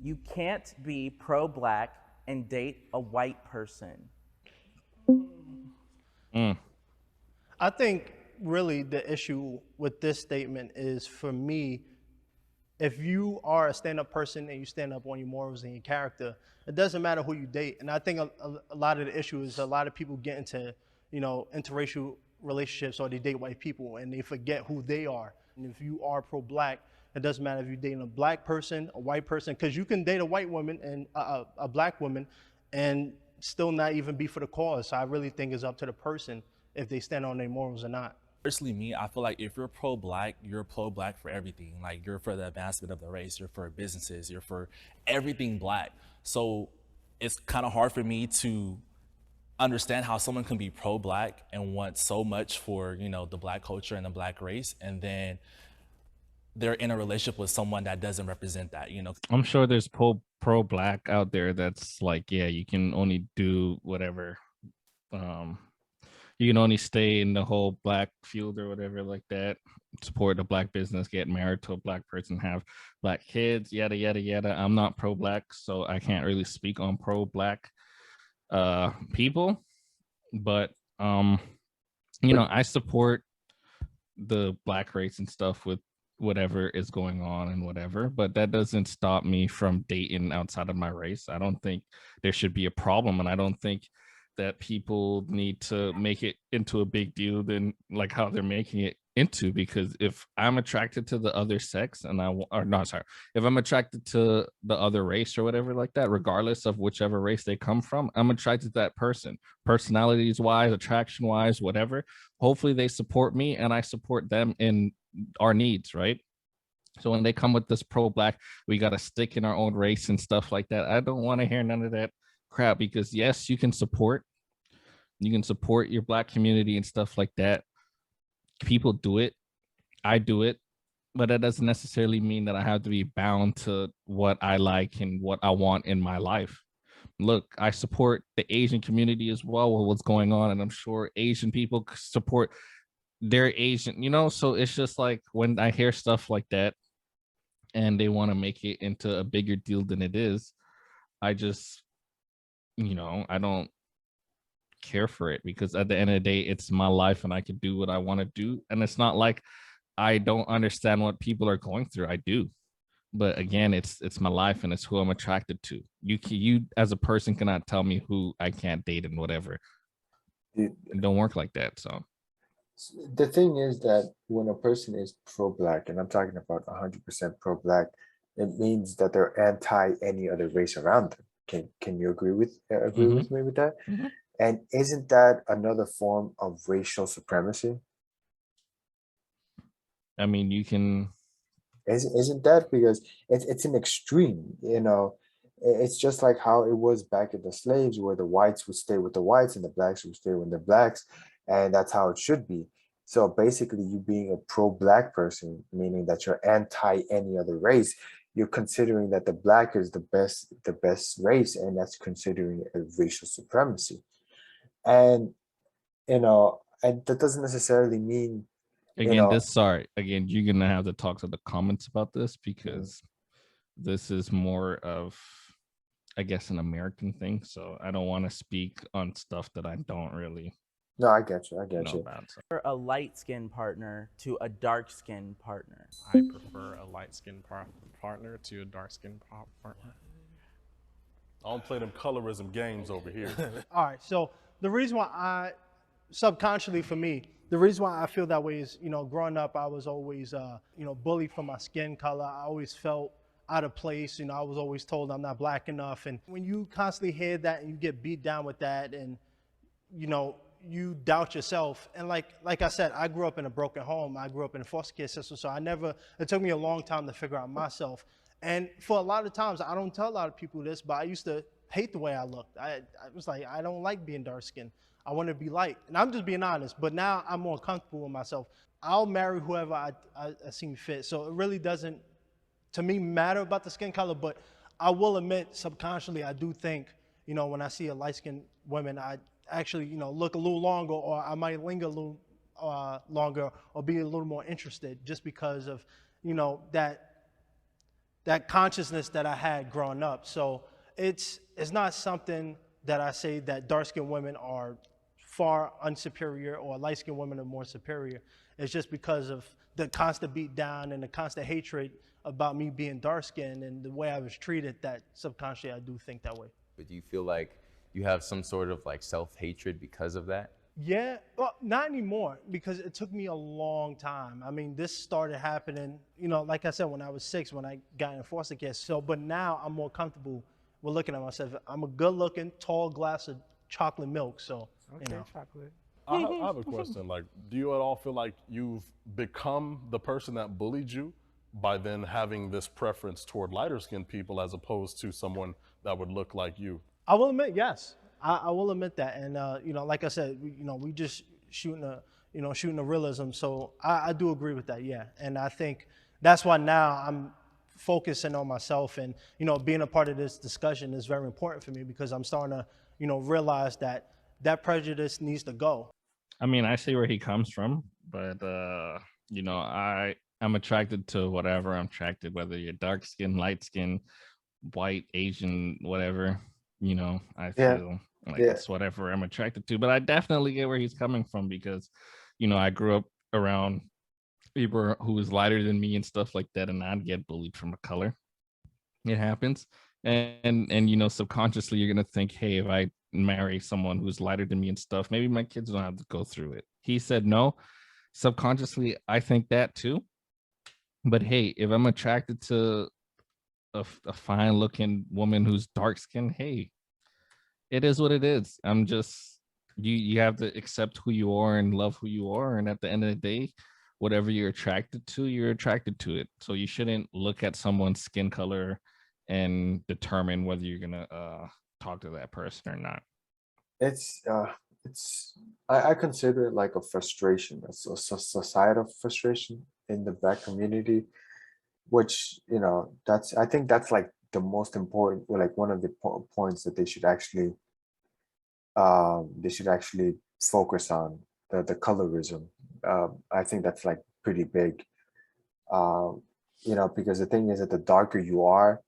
You can't be pro-black and date a white person. Mm. I think really the issue with this statement is, for me, if you are a stand-up person and you stand up on your morals and your character, it doesn't matter who you date. And I think a lot of the issue is a lot of people get into, interracial relationships, or they date white people and they forget who they are. And if you are pro-black, it doesn't matter if you're dating a black person, a white person, because you can date a white woman and a black woman and still not even be for the cause. So I really think it's up to the person if they stand on their morals or not. Personally, me, I feel like if you're pro-black, you're pro-black for everything. Like, you're for the advancement of the race, you're for businesses, you're for everything black. So it's kind of hard for me to understand how someone can be pro-black and want so much for, the black culture and the black race, and then they're in a relationship with someone that doesn't represent that. I'm sure there's pro black out there that's like, yeah, you can only do whatever. You can only stay in the whole black field or whatever like that, support a black business, get married to a black person, have black kids, yada yada yada. I'm not pro black, so I can't really speak on pro black people, but I support the black race and stuff with whatever is going on and whatever, but that doesn't stop me from dating outside of my race. I don't think there should be a problem, and I don't think that people need to make it into a big deal than like how they're making it into, because if I'm attracted to the other sex and if I'm attracted to the other race or whatever like that, regardless of whichever race they come from, I'm attracted to that person, personalities wise, attraction wise, whatever. Hopefully they support me and I support them in our needs, right? So when they come with this pro black, we got to stick in our own race and stuff like that, I don't want to hear none of that crap, because yes, you can support your black community and stuff like that. People do it, I do it, but that doesn't necessarily mean that I have to be bound to what I like and what I want in my life. Look, I support the Asian community as well with what's going on, and I'm sure Asian people support their Asian, so it's just like when I hear stuff like that and they want to make it into a bigger deal than it is, I just I don't care for it, because at the end of the day, it's my life and I can do what I want to do. And it's not like I don't understand what people are going through. I do. But again, it's my life and it's who I'm attracted to. You as a person cannot tell me who I can't date and whatever. It don't work like that. So The thing is that when a person is pro-black, and I'm talking about 100% pro-black, it means that they're anti any other race around them. Can you agree with me with that? Mhm. And isn't that another form of racial supremacy? I mean, you can. Isn't that, because it's an extreme. It's just like how it was back in the slaves, where the whites would stay with the whites and the blacks would stay with the blacks, and that's how it should be. So basically, you being a pro-black person, meaning that you're anti any other race, you're considering that the black is the best race, and that's considering a racial supremacy. And and that doesn't necessarily mean, you Again, know you're gonna have to talk to the comments about this, because this is more of, I guess, an American thing. So I don't want to speak on stuff that I don't really no, I get you, I get know you. about. So. A light-skinned partner to a dark-skinned partner. I prefer a light-skinned partner to a dark-skinned partner. I don't play them colorism games over here. All right, so the reason why subconsciously for me, the reason why I feel that way is, growing up, I was always, bullied for my skin color. I always felt out of place. I was always told I'm not black enough. And when you constantly hear that and you get beat down with that, and, you doubt yourself. And like I said, I grew up in a broken home. I grew up in a foster care system. So it took me a long time to figure out myself. And for a lot of times, I don't tell a lot of people this, but I used to hate the way I looked. I was like, I don't like being dark skinned. I want to be light. And I'm just being honest, but now I'm more comfortable with myself. I'll marry whoever I seem fit. So it really doesn't, to me, matter about the skin color, but I will admit subconsciously, I do think, when I see a light-skinned woman, I actually, look a little longer, or I might linger a little longer, or be a little more interested, just because of, that that consciousness that I had growing up. So it's not something that I say that dark-skinned women are far unsuperior or light-skinned women are more superior. It's just because of the constant beat down and the constant hatred about me being dark-skinned and the way I was treated, that subconsciously I do think that way. But do you feel like you have some sort of like self-hatred because of that? Yeah, well, not anymore, because it took me a long time. I mean, this started happening, you know, like I said, when I was 6, when I got in foster care. So, but now I'm more comfortable with looking at myself. I'm a good-looking, tall glass of chocolate milk. So, Okay, you know. chocolate. I have a question. Like, do you at all feel like you've become the person that bullied you by then having this preference toward lighter skinned people as opposed to someone that would look like you? I will admit, yes, I will admit that. And, you know, like I said, we just shooting a realism. So I do agree with that, yeah. And I think that's why now I'm focusing on myself, and, you know, being a part of this discussion is very important for me, because I'm starting to, you know, realize that that prejudice needs to go. I mean, I see where he comes from, but you know, I'm attracted to whatever I'm attracted, whether you're dark skin, light skin, white, Asian, whatever. You know, I Yeah. feel like Yeah. it's whatever I'm attracted to. But I definitely get where he's coming from, because, you know, I grew up around people who was lighter than me and stuff like that, and I'd get bullied from a color. It happens. And you know, subconsciously you're gonna think, hey, if I marry someone who's lighter than me and stuff, maybe my kids don't have to go through it. He said no. Subconsciously, I think that too. But hey, if I'm attracted to a fine looking woman who's dark skinned, hey, it is what it is. I'm just, you have to accept who you are and love who you are. And at the end of the day, whatever you're attracted to, you're attracted to it. So you shouldn't look at someone's skin color and determine whether you're gonna talk to that person or not. It's I consider it like a frustration, societal frustration in the black community, which, you know, that's, I think that's like the most important, or like one of the points that they should actually focus on, the colorism. I think that's like pretty big. um, you know, because the thing is that the darker you are,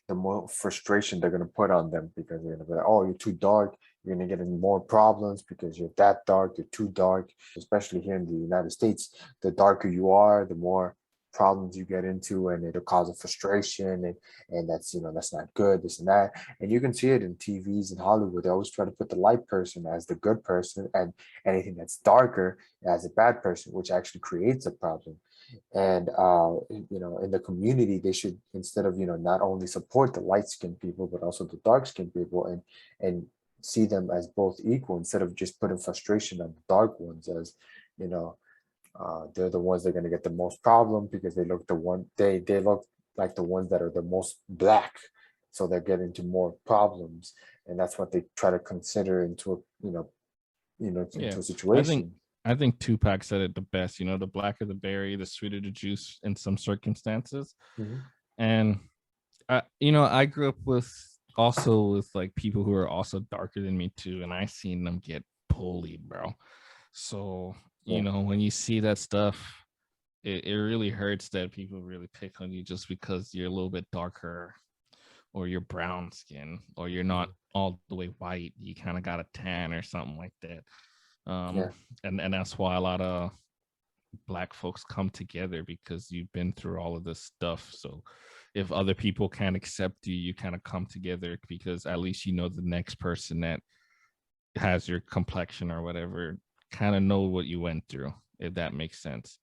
the more frustration they're going to put on them, because they're going to be like, oh, you're too dark. You're going to get in more problems because you're that dark. You're too dark. Especially here in the United States, the darker you are, the more problems you get into, and it'll cause a frustration, and that's, you know, that's not good, this and that. And you can see it in TVs in Hollywood. They always try to put the light person as the good person, and anything that's darker as a bad person, which actually creates a problem. And you know, in the community, they should, instead of, you know, not only support the light skinned people but also the dark skinned people, and see them as both equal, instead of just putting frustration on the dark ones, as, you know, they're the ones that are going to get the most problem, because they look like the ones that are the most black, so they're getting into more problems. And that's what they try to consider into a, Yeah, into a I situation. think I think Tupac said it the best. You know, the blacker the berry, the sweeter the juice in some circumstances. Mhm. And you know, I grew up with like people who are also darker than me too, and I seen them get bullied, bro. So, you Yeah. know, when you see that stuff, it really hurts that people really pick on you just because you're a little bit darker, or you're brown skin, or you're not all the way white. You kind of got a tan or something like that. Yeah. And that's why a lot of black folks come together, because you've been through all of this stuff. So if other people can't accept you, you kind of come together, because at least you know the next person that has your complexion or whatever kind of know what you went through, if that makes sense.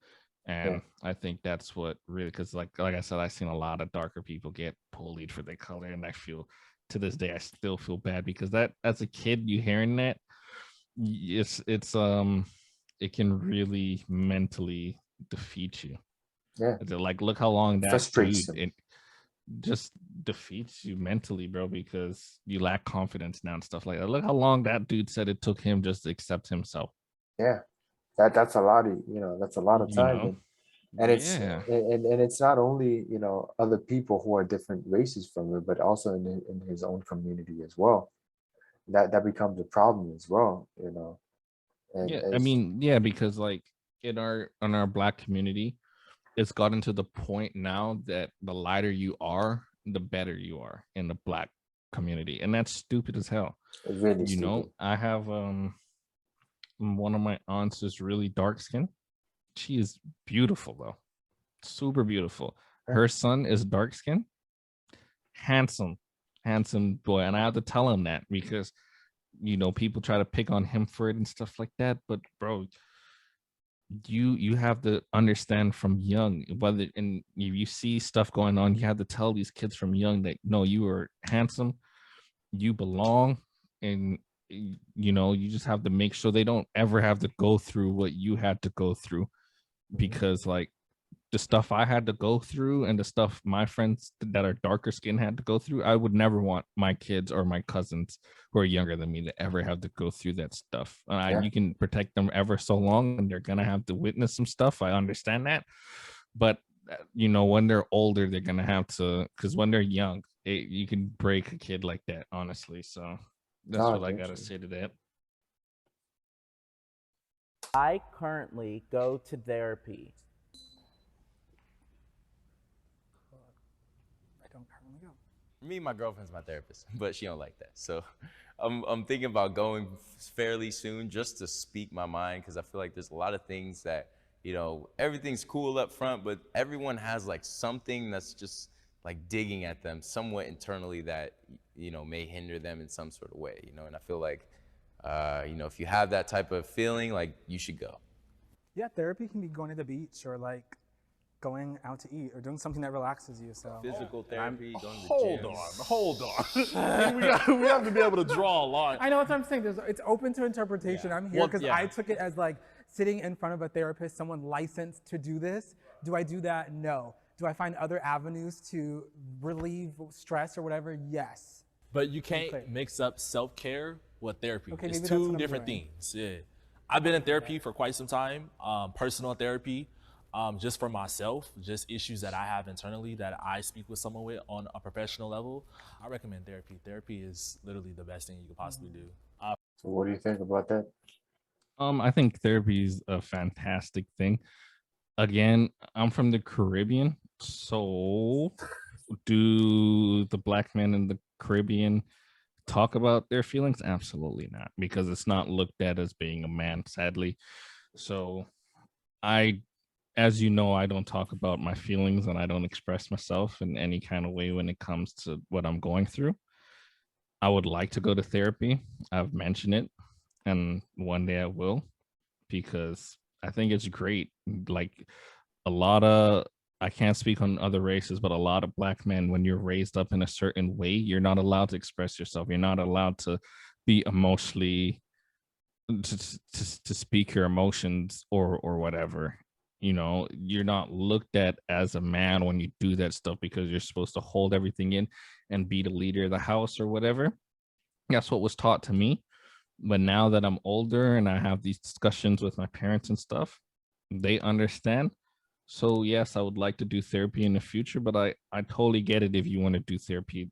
Yeah. And I think that's what really, because like I said, I've seen a lot of darker people get bullied for their color, and I feel, to this day, I still feel bad, because that, as a kid, you hearing that, it's it can really mentally defeat you. Yeah. It's like, look how long that Frustrates dude, them. it just defeats you mentally, bro, because you lack confidence now and stuff like that. Look how long that dude said it took him just to accept himself. Yeah. That's a lot of, that's a lot of You time. know? And it's, Yeah. and it's not only, other people who are different races from him, but also in his own community as well. That becomes a problem as well, and Yeah. I it's mean, yeah, because like in our black community, it's gotten to the point now that the lighter you are, the better you are in the black community, and that's stupid as hell. It's really You know, stupid. I have one of my aunts is really dark skinned. She is beautiful though, super beautiful. Her son is dark skinned, handsome, handsome boy, and I have to tell him that because people try to pick on him for it and stuff like that. But bro, you have to understand from young whether, and if you see stuff going on, you have to tell these kids from young that no, you are handsome, you belong, and you just have to make sure they don't ever have to go through what you had to go through, because like the stuff I had to go through and the stuff my friends that are darker skin had to go through, I would never want my kids or my cousins who are younger than me to ever have to go through that stuff. Yeah. You can protect them ever so long, and they're gonna have to witness some stuff. I understand that, but when they're older, they're gonna have to, because when they're young, you can break a kid like that, honestly. So that's No, what I gotta definitely. say to that. I currently go to therapy. I don't currently go. Me, my girlfriend's my therapist, but she don't like that. So I'm thinking about going fairly soon just to speak my mind, because I feel like there's a lot of things that, everything's cool up front, but everyone has like something that's just like digging at them somewhat internally that, may hinder them in some sort of way, and I feel like, if you have that type of feeling, like you should go. Yeah, therapy can be going to the beach or like going out to eat or doing something that relaxes you. So Physical therapy, going to the Hold gym. on, hold on. we have to be able to draw a line. I know what I'm saying. It's open to interpretation. I'm here Well, because yeah. I took it as like sitting in front of a therapist, someone licensed to do this. Do I do that? No. Do I find other avenues to relieve stress or whatever? Yes. But you clear. can't mix up self-care with therapy. Okay, It's maybe that's what two I'm different doing. things. Yeah, I've been in therapy for quite some time, personal therapy, just for myself, just issues that I have internally that I speak with someone with on a professional level. I recommend therapy. Therapy is literally the best thing you could possibly do. So what do you think about that? I think therapy is a fantastic thing. Again, I'm from the Caribbean, so do the black men in the Caribbean talk about their feelings? Absolutely not, because it's not looked at as being a man, sadly. So I, as you know, I don't talk about my feelings and I don't express myself in any kind of way when it comes to what I'm going through. I would like to go to therapy. I've mentioned it, and one day I will, because I think it's great. Like a lot of, I can't speak on other races, but a lot of black men, when you're raised up in a certain way, you're not allowed to express yourself. You're not allowed to be emotionally to speak your emotions or whatever. You're not looked at as a man when you do that stuff, because you're supposed to hold everything in and be the leader of the house or whatever. That's what was taught to me. But now that I'm older and I have these discussions with my parents and stuff, they understand. So yes, I would like to do therapy in the future, but I totally get it if you want to do therapy.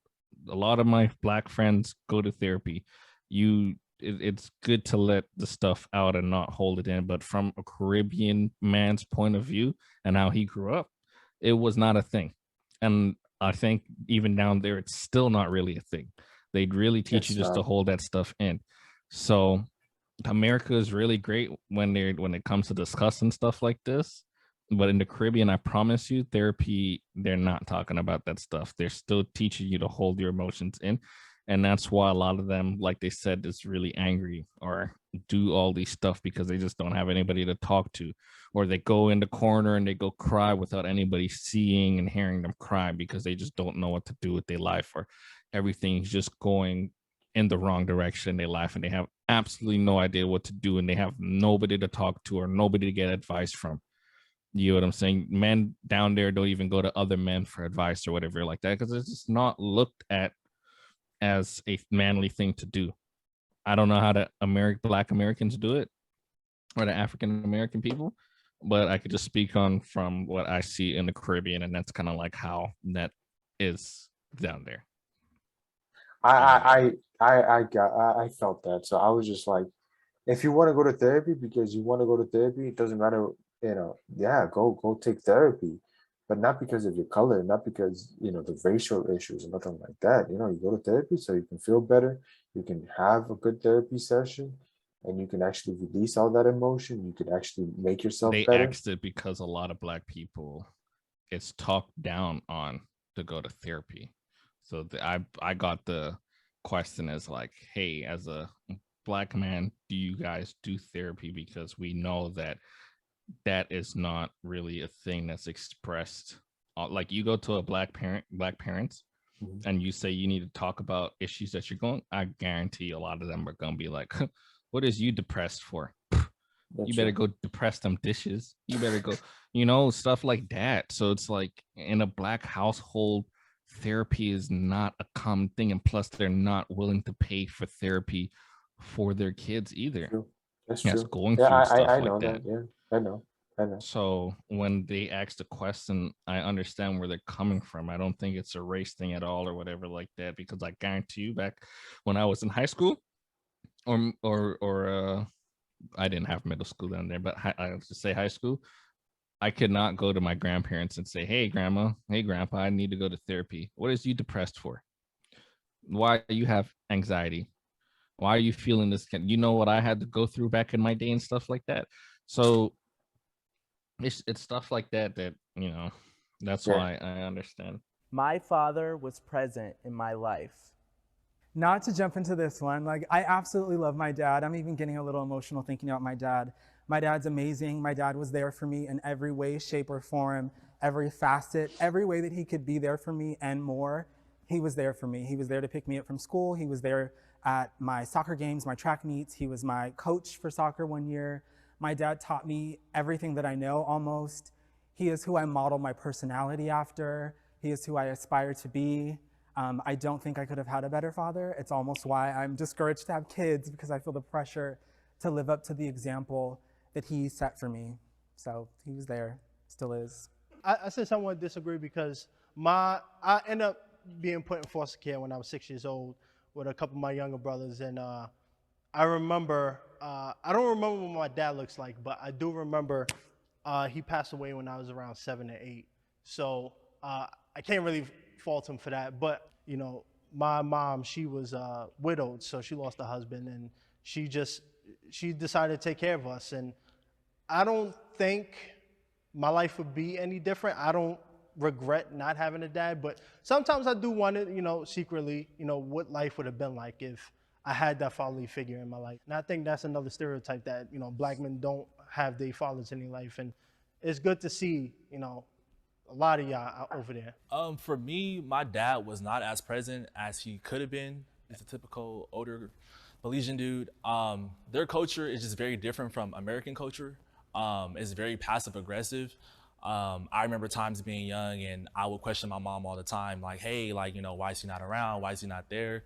A lot of my black friends go to therapy. It's good to let the stuff out and not hold it in. But from a Caribbean man's point of view and how he grew up, it was not a thing. And I think even down there, it's still not really a thing. They'd really teach you It's just to not. hold that stuff in. So America is really great when it comes to discussing stuff like this. But in the Caribbean, I promise you, therapy, they're not talking about that stuff. They're still teaching you to hold your emotions in. And that's why a lot of them, like they said, is really angry or do all these stuff because they just don't have anybody to talk to. Or they go in the corner and they go cry without anybody seeing and hearing them cry because they just don't know what to do with their life, or everything's just going in the wrong direction in their life and they have absolutely no idea what to do and they have nobody to talk to or nobody to get advice from. You know what I'm saying? Men down there don't even go to other men for advice or whatever like that because it's just not looked at as a manly thing to do. I don't know how the Black Americans do it or the African American people, but I could just speak on from what I see in the Caribbean, and that's kind of like how that is down there. I felt that. So I was just like, if you want to go to therapy because you want to go to therapy, it doesn't matter yeah, go take therapy, but not because of your color, not because the racial issues or nothing like that. You go to therapy so you can feel better, you can have a good therapy session, and you can actually release all that emotion. You can actually make yourself They better. asked it because a lot of black people, it's talked down on to go to therapy. So I got the question as like, hey, as a black man, do you guys do therapy? Because we know that is not really a thing that's expressed. Like you go to a black parents, Mhm. and you say you need to talk about issues that you're going. I guarantee a lot of them are gonna be like, "What is you depressed for? That's You better true. go depress them dishes. You better go, stuff like that." So it's like in a black household, therapy is not a common thing, and plus they're not willing to pay for therapy for their kids either. True. That's Yes, true. going Yeah, through I stuff know like that. that. Yeah, I know. I know. So when they ask the question, I understand where they're coming from. I don't think it's a race thing at all or whatever like that, because I guarantee you, back when I was in high school, or I didn't have middle school down there, but I have to say high school, I could not go to my grandparents and say, "Hey, grandma, hey, grandpa, I need to go to therapy. What is you depressed for? Why do you have anxiety? Why are you feeling this? You know what I had to go through back in my day and stuff like that." So it's stuff like that that's Yeah. why I understand. My father was present in my life. Not to jump into this one, like I absolutely love my dad. I'm even getting a little emotional thinking about my dad. My dad's amazing. My dad was there for me in every way, shape, or form, every facet, every way that he could be there for me and more. He was there for me. He was there to pick me up from school. He was there at my soccer games, my track meets. He was my coach for soccer one year. My dad taught me everything that I know almost. He is who I model my personality after. He is who I aspire to be. I don't think I could have had a better father. It's almost why I'm discouraged to have kids, because I feel the pressure to live up to the example that he set for me. So he was there, still is. I said somewhat disagree because I ended up being put in foster care when I was 6 years old with a couple of my younger brothers, and I remember I don't remember what my dad looks like, but I do remember he passed away when I was around 7 or 8. So I can't really fault him for that. But my mom, she was widowed, so she lost her husband, and she decided to take care of us. And I don't think my life would be any different. I don't regret not having a dad, but sometimes I do wonder, secretly, what life would have been like if I had that fatherly figure in my life. And I think that's another stereotype that, black men don't have their fathers in their life. And it's good to see, a lot of y'all over there. For me, my dad was not as present as he could have been. He's a typical older Belizean dude. Their culture is just very different from American culture. It's very passive aggressive. I remember times being young and I would question my mom all the time, like, hey, like, why is he not around? Why is he not there?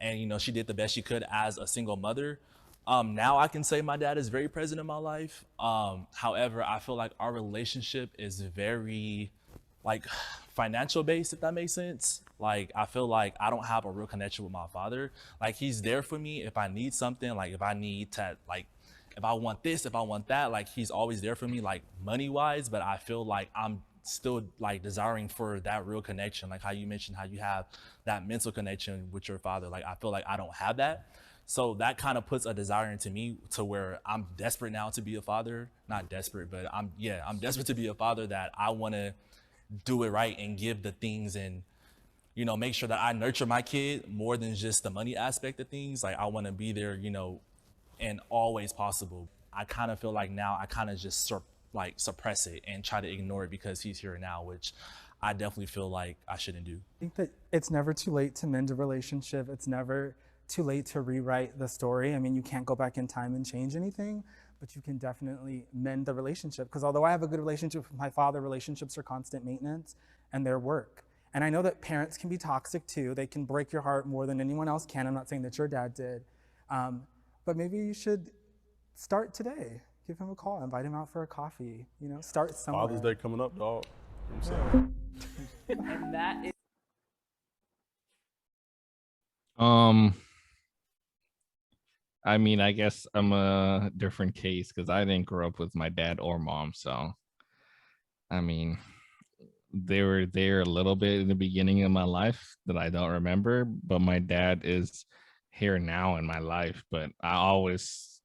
And, she did the best she could as a single mother. Now I can say my dad is very present in my life. However, I feel like our relationship is very like financial based, if that makes sense. Like, I feel like I don't have a real connection with my father. Like, he's there for me if I need something, like if I need to, like, if I want this, if I want that, like he's always there for me, like money wise, but I feel like I'm still like desiring for that real connection. Like how you mentioned how you have that mental connection with your father. Like, I feel like I don't have that. So that kind of puts a desire into me to where I'm desperate now to be a father. Not desperate, but I'm desperate to be a father, that I want to do it right and give the things and, make sure that I nurture my kid more than just the money aspect of things. Like, I want to be there, and always possible. I kind of feel like now I kind of just suppress it and try to ignore it because he's here now, which I definitely feel like I shouldn't do. I think that it's never too late to mend a relationship. It's never too late to rewrite the story. I mean, you can't go back in time and change anything, but you can definitely mend the relationship. Because although I have a good relationship with my father, relationships are constant maintenance and they're work. And I know that parents can be toxic too. They can break your heart more than anyone else can. I'm not saying that your dad did. But maybe you should start today. Give him a call, invite him out for a coffee, start somewhere. Father's Day coming up, dog. You know what I'm saying? And that is I mean, I guess I'm a different case because I didn't grow up with my dad or mom. So, I mean, they were there a little bit in the beginning of my life that I don't remember, but my dad is here now in my life. But I always,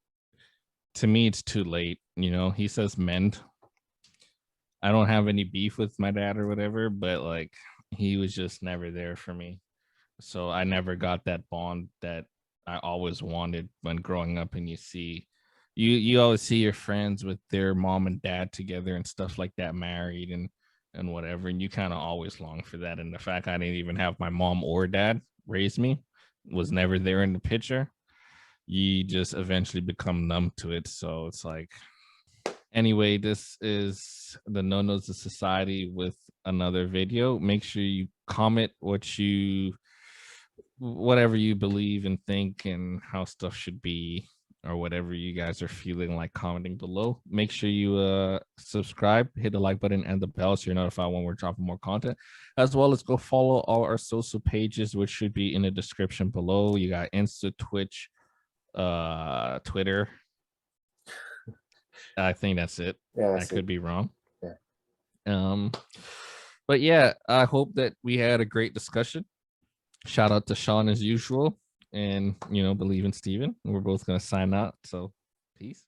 to me, it's too late. You know, he says mend. I don't have any beef with my dad or whatever, but like he was just never there for me. So I never got that bond that I always wanted when growing up. And you always see your friends with their mom and dad together and stuff like that, married and whatever, and you kind of always long for that. And the fact I didn't even have my mom or dad raise me, was never there in the picture, you just eventually become numb to it. So it's like, anyway, this is the No Nos of Society with another video. Make sure you comment whatever you believe and think and how stuff should be, or whatever you guys are feeling like commenting below. Make sure you subscribe, hit the like button and the bell so you're notified when we're dropping more content, as well as go follow all our social pages, which should be in the description below. You got Insta, Twitch, Twitter. I think that's it. Yeah, I could be wrong. Yeah. But yeah, I hope that we had a great discussion. Shout out to Sean as usual, and believe in Steven. We're both gonna sign out. So peace.